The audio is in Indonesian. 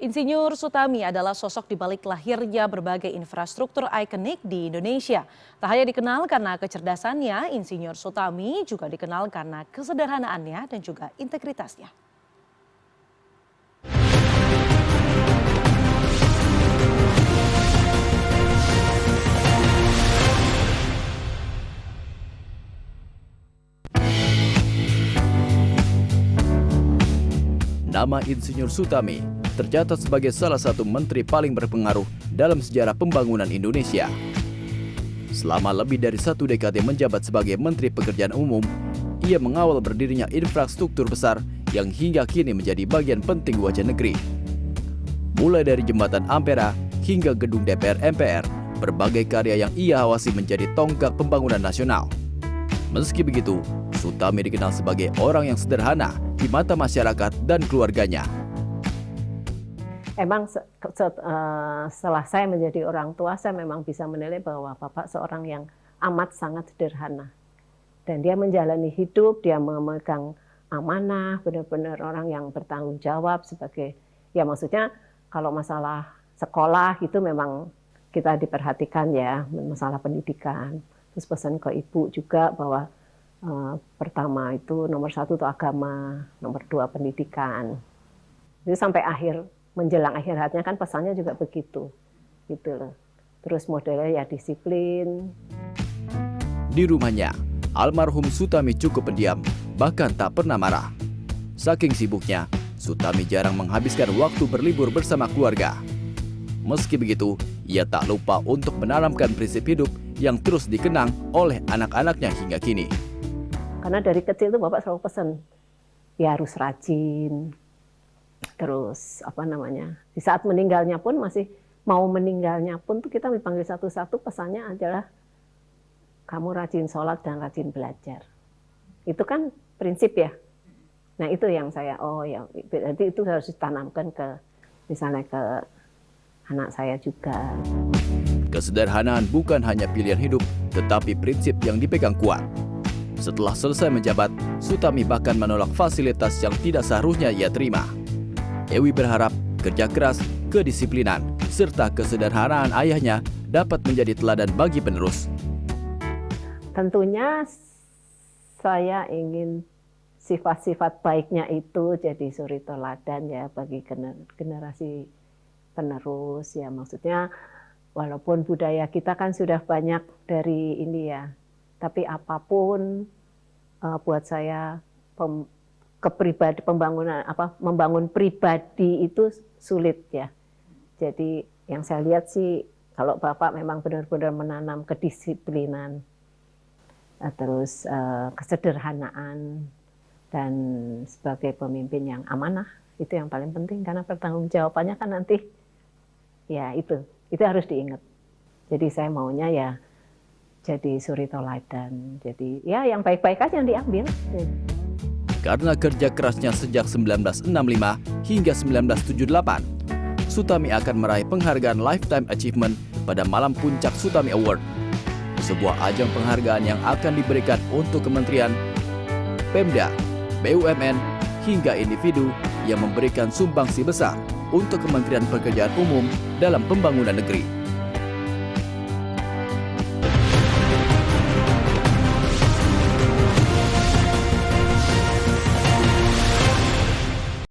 Insinyur Sutami adalah sosok di balik lahirnya berbagai infrastruktur ikonik di Indonesia. Tak hanya dikenal karena kecerdasannya, Insinyur Sutami juga dikenal karena kesederhanaannya dan juga integritasnya. Nama Insinyur Sutami tercatat sebagai salah satu menteri paling berpengaruh dalam sejarah pembangunan Indonesia. Selama lebih dari 1 dekade menjabat sebagai Menteri Pekerjaan Umum, ia mengawal berdirinya infrastruktur besar yang hingga kini menjadi bagian penting wajah negeri. Mulai dari jembatan Ampera hingga gedung DPR MPR, berbagai karya yang ia awasi menjadi tonggak pembangunan nasional. Meski begitu, Sutami dikenal sebagai orang yang sederhana di mata masyarakat dan keluarganya. Emang setelah saya menjadi orang tua, saya memang bisa menilai bahwa Bapak seorang yang amat sangat sederhana. Dan dia menjalani hidup, dia memegang amanah, benar-benar orang yang bertanggung jawab sebagai, ya maksudnya kalau masalah sekolah itu memang kita diperhatikan ya, masalah pendidikan. Terus pesan ke ibu juga bahwa pertama itu nomor 1 itu agama, nomor 2 pendidikan. Jadi sampai menjelang akhir hayatnya kan pesannya juga begitu, gitu loh. Terus modelnya ya disiplin. Di rumahnya, almarhum Sutami cukup pendiam, bahkan tak pernah marah. Saking sibuknya, Sutami jarang menghabiskan waktu berlibur bersama keluarga. Meski begitu, ia tak lupa untuk menanamkan prinsip hidup yang terus dikenang oleh anak-anaknya hingga kini. Karena dari kecil tuh Bapak selalu pesan, ya harus rajin. Terus di saat meninggalnya pun mau meninggalnya pun tuh kita dipanggil satu-satu, pesannya adalah kamu rajin sholat dan rajin belajar. Itu kan prinsip ya. Nah itu yang saya, berarti itu harus ditanamkan misalnya ke anak saya juga. Kesederhanaan bukan hanya pilihan hidup, tetapi prinsip yang dipegang kuat. Setelah selesai menjabat, Sutami bahkan menolak fasilitas yang tidak seharusnya ia terima. Ewi berharap kerja keras, kedisiplinan, serta kesederhanaan ayahnya dapat menjadi teladan bagi penerus. Tentunya saya ingin sifat-sifat baiknya itu jadi suri teladan ya bagi generasi penerus ya, maksudnya walaupun budaya kita kan sudah banyak dari ini ya, tapi apapun buat saya membangun pribadi itu sulit ya. Jadi yang saya lihat sih kalau Bapak memang benar-benar menanam kedisiplinan, terus kesederhanaan, dan sebagai pemimpin yang amanah, itu yang paling penting karena pertanggungjawabannya kan nanti ya itu harus diingat. Jadi saya maunya ya jadi suri teladan, jadi ya yang baik-baik aja yang diambil. Karena kerja kerasnya sejak 1965 hingga 1978, Sutami akan meraih penghargaan Lifetime Achievement pada malam puncak Sutami Award. Sebuah ajang penghargaan yang akan diberikan untuk kementerian, Pemda, BUMN, hingga individu yang memberikan sumbangsi besar untuk Kementerian Pekerjaan Umum dalam pembangunan negeri.